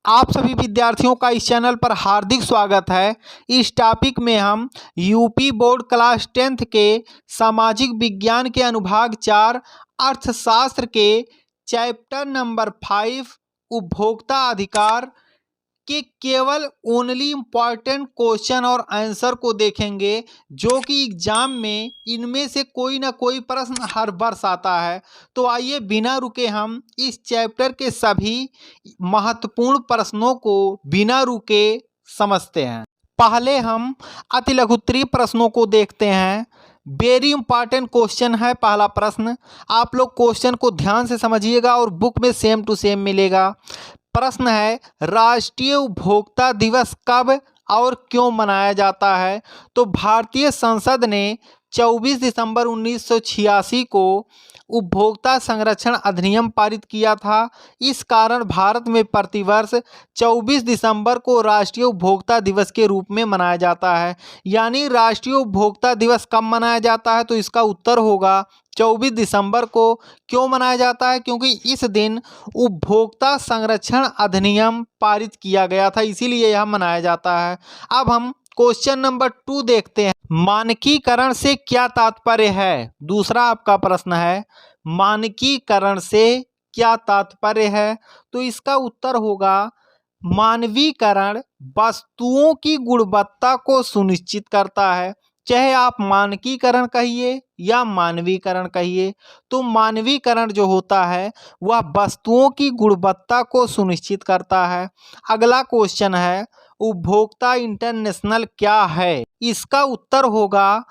आप सभी विद्यार्थियों का इस चैनल पर हार्दिक स्वागत है। इस टॉपिक में हम यूपी बोर्ड क्लास 10th के सामाजिक विज्ञान के अनुभाग 4 अर्थशास्त्र के चैप्टर नंबर 5 उपभोक्ता अधिकार के केवल ओनली इम्पॉर्टेंट क्वेश्चन और आंसर को देखेंगे, जो कि एग्जाम में इनमें से कोई ना कोई प्रश्न हर वर्ष आता है। तो आइए बिना रुके हम इस चैप्टर के सभी महत्वपूर्ण प्रश्नों को बिना रुके समझते हैं। पहले हम अति लघुत्तरीय प्रश्नों को देखते हैं। वेरी इंपॉर्टेंट क्वेश्चन है पहला प्रश्न। आप लोग क्वेश्चन को ध्यान से समझिएगा और बुक में सेम टू सेम मिलेगा। प्रश्न है, राष्ट्रीय उपभोक्ता दिवस कब और क्यों मनाया जाता है? तो भारतीय संसद ने 24 दिसंबर 1986 को उपभोक्ता संरक्षण अधिनियम पारित किया था। इस कारण भारत में प्रतिवर्ष 24 दिसंबर को राष्ट्रीय उपभोक्ता दिवस के रूप में मनाया जाता है। यानी राष्ट्रीय उपभोक्ता दिवस कब मनाया जाता है? तो इसका उत्तर होगा 24 दिसंबर को। क्यों मनाया जाता है? क्योंकि इस दिन उपभोक्ता संरक्षण अधिनियम पारित किया गया था, इसीलिए यह मनाया जाता है। अब हम क्वेश्चन नंबर 2 देखते हैं। मानकीकरण से क्या तात्पर्य है? दूसरा आपका प्रश्न है, मानकीकरण से क्या तात्पर्य है? तो इसका उत्तर होगा, मानवीकरण वस्तुओं की गुणवत्ता को सुनिश्चित करता है। चाहे आप मानकीकरण कहिए या मानवीकरण कहिए, तो मानवीकरण जो होता है वह वस्तुओं की गुणवत्ता को सुनिश्चित करता है। अगला क्वेश्चन है, उपभोक्ता इंटरनेशनल क्या है? इसका उत्तर होगा,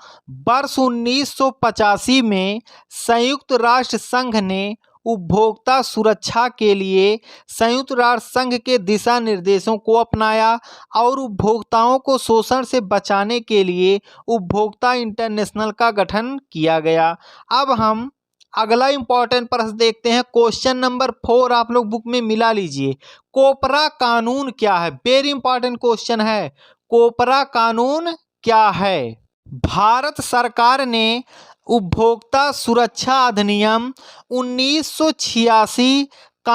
वर्ष 1985 में संयुक्त राष्ट्र संघ ने उपभोक्ता सुरक्षा के लिए संयुक्त राष्ट्र संघ के दिशा निर्देशों को अपनाया और उपभोक्ताओं को शोषण से बचाने के लिए उपभोक्ता इंटरनेशनल का गठन किया गया। अब हम अगला इंपॉर्टेंट प्रश्न देखते हैं। क्वेश्चन नंबर 4 आप लोग बुक में मिला लीजिए। कोपरा कानून क्या है? वेरी इंपॉर्टेंट क्वेश्चन है। कोपरा कानून क्या है? भारत सरकार ने उपभोक्ता सुरक्षा अधिनियम 1986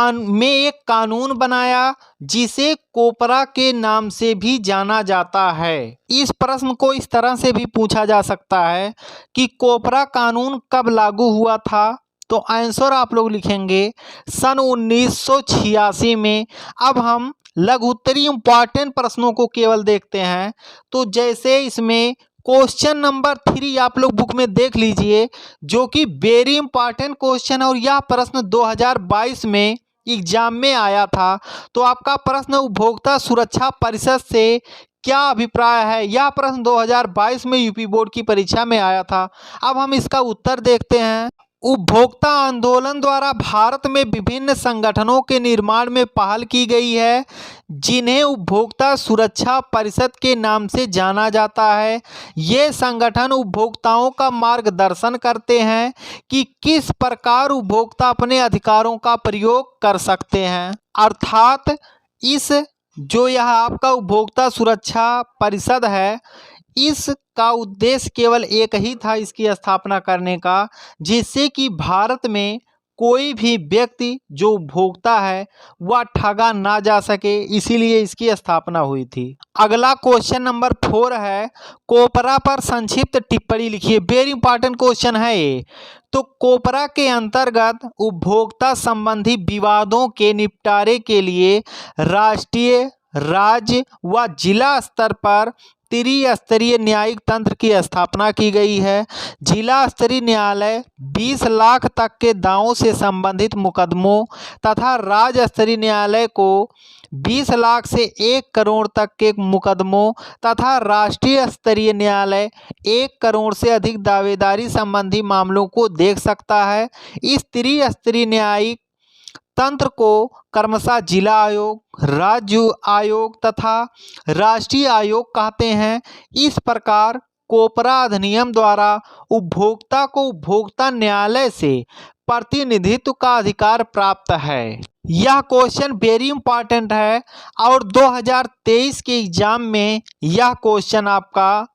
में एक कानून बनाया, जिसे कोपरा के नाम से भी जाना जाता है। इस प्रश्न को इस तरह से भी पूछा जा सकता है कि कोपरा कानून कब लागू हुआ था? तो आंसर आप लोग लिखेंगे सन 1986 में। अब हम लघु उत्तरीय इंपॉर्टेंट प्रश्नों को केवल देखते हैं। तो जैसे इसमें क्वेश्चन नंबर 3 आप लोग बुक में देख लीजिए, जो कि वेरी इंपॉर्टेंट क्वेश्चन है और यह प्रश्न 2022 में एग्जाम में आया था। तो आपका प्रश्न, उपभोक्ता सुरक्षा परिषद से क्या अभिप्राय है? यह प्रश्न 2022 में यूपी बोर्ड की परीक्षा में आया था। अब हम इसका उत्तर देखते हैं। उपभोक्ता आंदोलन द्वारा भारत में विभिन्न संगठनों के निर्माण में पहल की गई है, जिन्हें उपभोक्ता सुरक्षा परिषद के नाम से जाना जाता है। ये संगठन उपभोक्ताओं का मार्गदर्शन करते हैं कि किस प्रकार उपभोक्ता अपने अधिकारों का प्रयोग कर सकते हैं। अर्थात इस जो यह आपका उपभोक्ता सुरक्षा परिषद है, इसका उद्देश्य केवल एक ही था इसकी स्थापना करने का, जिससे कि भारत में कोई भी व्यक्ति जो उपभोक्ता है वह ठगा ना जा सके, इसीलिए इसकी स्थापना हुई थी। अगला क्वेश्चन नंबर 4 है, कोपरा पर संक्षिप्त टिप्पणी लिखिए। वेरी इंपॉर्टेंट क्वेश्चन है ये। तो कोपरा के अंतर्गत उपभोक्ता संबंधी विवादों के निपटारे के लिए राष्ट्रीय, राज्य व जिला स्तर पर त्रिस्तरीय न्यायिक तंत्र की स्थापना की गई है। जिला स्तरीय न्यायालय 20 लाख तक के दावों से संबंधित मुकदमों तथा राज्य स्तरीय न्यायालय को 20 लाख से 1 करोड़ तक के मुकदमों तथा राष्ट्रीय स्तरीय न्यायालय 1 करोड़ से अधिक दावेदारी संबंधी मामलों को देख सकता है। इस त्रिस्तरीय न्यायिक तंत्र को क्रमशः जिला आयोग, राज्य आयोग तथा राष्ट्रीय आयोग कहते हैं। इस प्रकार कोपरा अधिनियम द्वारा उपभोक्ता को उपभोक्ता न्यायालय से प्रतिनिधित्व का अधिकार प्राप्त है। यह क्वेश्चन वेरी इंपॉर्टेंट है और 2023 के एग्जाम में यह क्वेश्चन आपका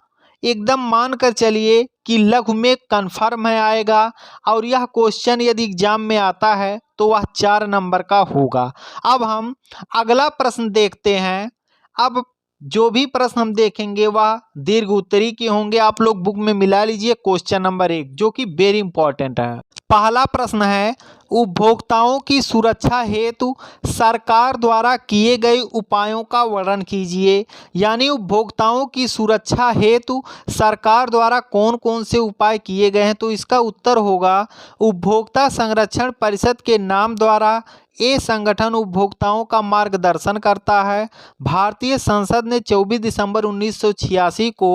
एकदम मान कर चलिए कि लघु में कन्फर्म है आएगा, और यह क्वेश्चन यदि एग्जाम में आता है तो वह 4 नंबर का होगा। अब हम अगला प्रश्न देखते हैं। अब जो भी प्रश्न हम देखेंगे वह दीर्घ उत्तरी के होंगे। आप लोग बुक में मिला लीजिए क्वेश्चन नंबर 1, जो कि वेरी इंपॉर्टेंट है। पहला प्रश्न है, उपभोक्ताओं की सुरक्षा हेतु सरकार द्वारा किए गए उपायों का वर्णन कीजिए। यानी उपभोक्ताओं की सुरक्षा हेतु सरकार द्वारा कौन कौन से उपाय किए गए हैं, तो इसका उत्तर होगा उपभोक्ता संरक्षण परिषद के नाम द्वारा ये संगठन उपभोक्ताओं का मार्गदर्शन करता है। भारतीय संसद ने 24 दिसंबर 1986 को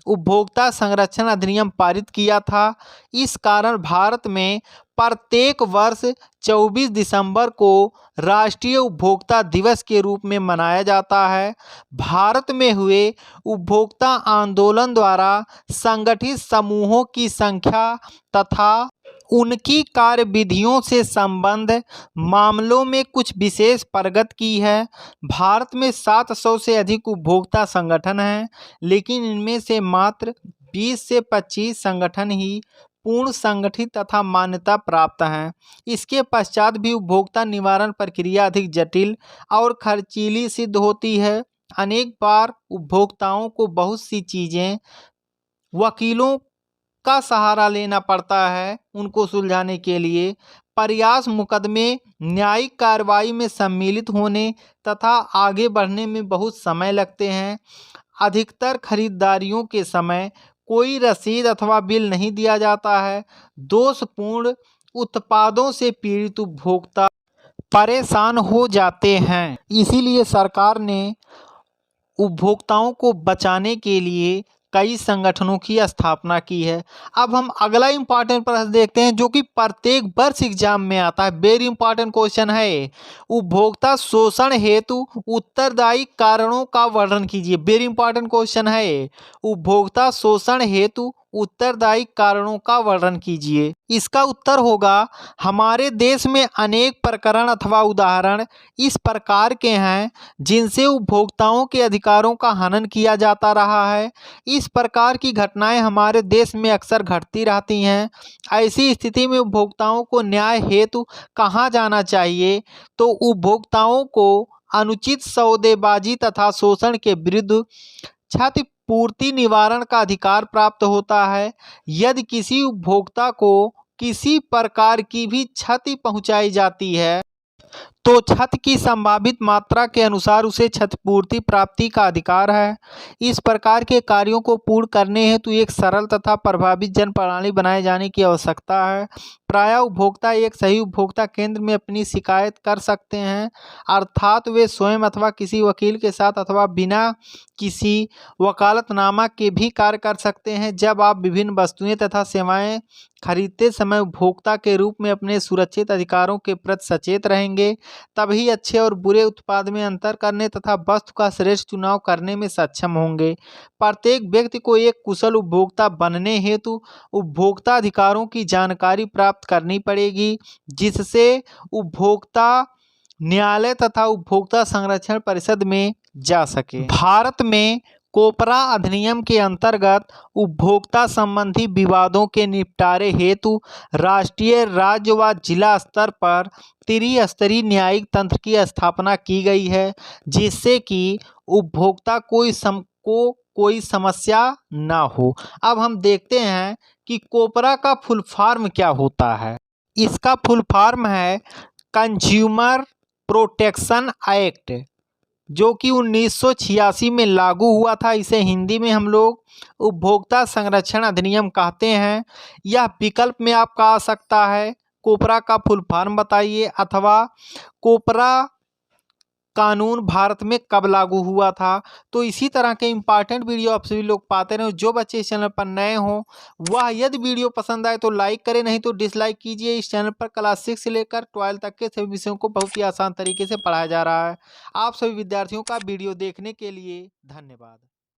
उपभोक्ता संरक्षण अधिनियम पारित किया था। इस कारण भारत में प्रत्येक वर्ष 24 दिसंबर को राष्ट्रीय उपभोक्ता दिवस के रूप में मनाया जाता है। भारत में हुए उपभोक्ता आंदोलन द्वारा संगठित समूहों की संख्या तथा उनकी कार्यविधियों से संबंध मामलों में कुछ विशेष प्रगति की है। भारत में 700 से अधिक उपभोक्ता संगठन हैं, लेकिन इनमें से मात्र 20 से 25 संगठन ही पूर्ण संगठित तथा मान्यता प्राप्त हैं। इसके पश्चात भी उपभोक्ता निवारण प्रक्रिया अधिक जटिल और खर्चीली सिद्ध होती है। अनेक बार उपभोक्ताओं को बहुत सी चीज़ें वकीलों का सहारा लेना पड़ता है उनको सुलझाने के लिए। प्रयास मुकदमे न्यायिक कार्रवाई में सम्मिलित होने तथा आगे बढ़ने में बहुत समय लगते हैं। अधिकतर खरीदारियों के समय कोई रसीद अथवा बिल नहीं दिया जाता है। दोषपूर्ण उत्पादों से पीड़ित उपभोक्ता परेशान हो जाते हैं। इसीलिए सरकार ने उपभोक्ताओं को बचाने के लिए कई संगठनों की स्थापना की है। अब हम अगला इंपॉर्टेंट प्रश्न देखते हैं, जो कि प्रत्येक वर्ष एग्जाम में आता है। वेरी इंपॉर्टेंट क्वेश्चन है, उपभोक्ता शोषण हेतु उत्तरदायी कारणों का वर्णन कीजिए। वेरी इंपॉर्टेंट क्वेश्चन है, उपभोक्ता शोषण हेतु उत्तरदायी कारणों का वर्णन कीजिए। इसका उत्तर होगा, हमारे देश में अनेक प्रकरण अथवा उदाहरण इस प्रकार के हैं जिनसे उपभोक्ताओं के अधिकारों का हनन किया जाता रहा है। इस प्रकार की घटनाएं हमारे देश में अक्सर घटती रहती हैं। ऐसी स्थिति में उपभोक्ताओं को न्याय हेतु कहाँ जाना चाहिए, तो उपभोक्ताओं को अनुचित सौदेबाजी तथा शोषण के विरुद्ध क्षतिपूर्ति निवारण का अधिकार प्राप्त होता है। यदि किसी उपभोक्ता को किसी प्रकार की भी क्षति पहुंचाई जाती है तो क्षति की संभावित मात्रा के अनुसार उसे क्षतिपूर्ति प्राप्ति का अधिकार है। इस प्रकार के कार्यों को पूर्ण करने हेतु एक सरल तथा प्रभावी जन प्रणाली बनाए जाने की आवश्यकता है। प्रायः उपभोक्ता एक सही उपभोक्ता केंद्र में अपनी शिकायत कर सकते हैं, अर्थात वे स्वयं अथवा किसी वकील के साथ अथवा बिना किसी वकालतनामा के भी कार्य कर सकते हैं। जब आप विभिन्न वस्तुएं तथा सेवाएं खरीदते समय उपभोक्ता के रूप में अपने सुरक्षित अधिकारों के प्रति सचेत रहेंगे, तभी अच्छे और बुरे उत्पाद में अंतर करने तथा वस्तु का श्रेष्ठ चुनाव करने में सक्षम होंगे। प्रत्येक व्यक्ति को एक कुशल उपभोक्ता बनने हेतु उपभोक्ता अधिकारों की जानकारी प्राप्त करनी पड़ेगी, जिससे उपभोक्ता न्यायालय तथा उपभोक्ता संरक्षण परिषद में जा सके। भारत में कोपरा अधिनियम के अंतर्गत उपभोक्ता संबंधी विवादों के निपटारे हेतु राष्ट्रीय, राज्य व जिला स्तर पर त्रिस्तरीय न्यायिक तंत्र की स्थापना की गई है, जिससे कि उपभोक्ता को कोई समस्या ना हो। अब हम देखते हैं कि कोपरा का फुल फॉर्म क्या होता है। इसका फुल फॉर्म है कंज्यूमर प्रोटेक्शन एक्ट, जो कि 1986 में लागू हुआ था। इसे हिंदी में हम लोग उपभोक्ता संरक्षण अधिनियम कहते हैं। यह विकल्प में आपका आ सकता है, कोपरा का फुल फॉर्म बताइए, अथवा कोपरा कानून भारत में कब लागू हुआ था। तो इसी तरह के इंपॉर्टेंट वीडियो आप सभी लोग पाते रहें। जो बच्चे इस चैनल पर नए हों वह यदि वीडियो पसंद आए तो लाइक करें, नहीं तो डिसलाइक कीजिए। इस चैनल पर क्लास 6 से लेकर 12 तक के सभी विषयों को बहुत ही आसान तरीके से पढ़ाया जा रहा है। आप सभी विद्यार्थियों का वीडियो देखने के लिए धन्यवाद।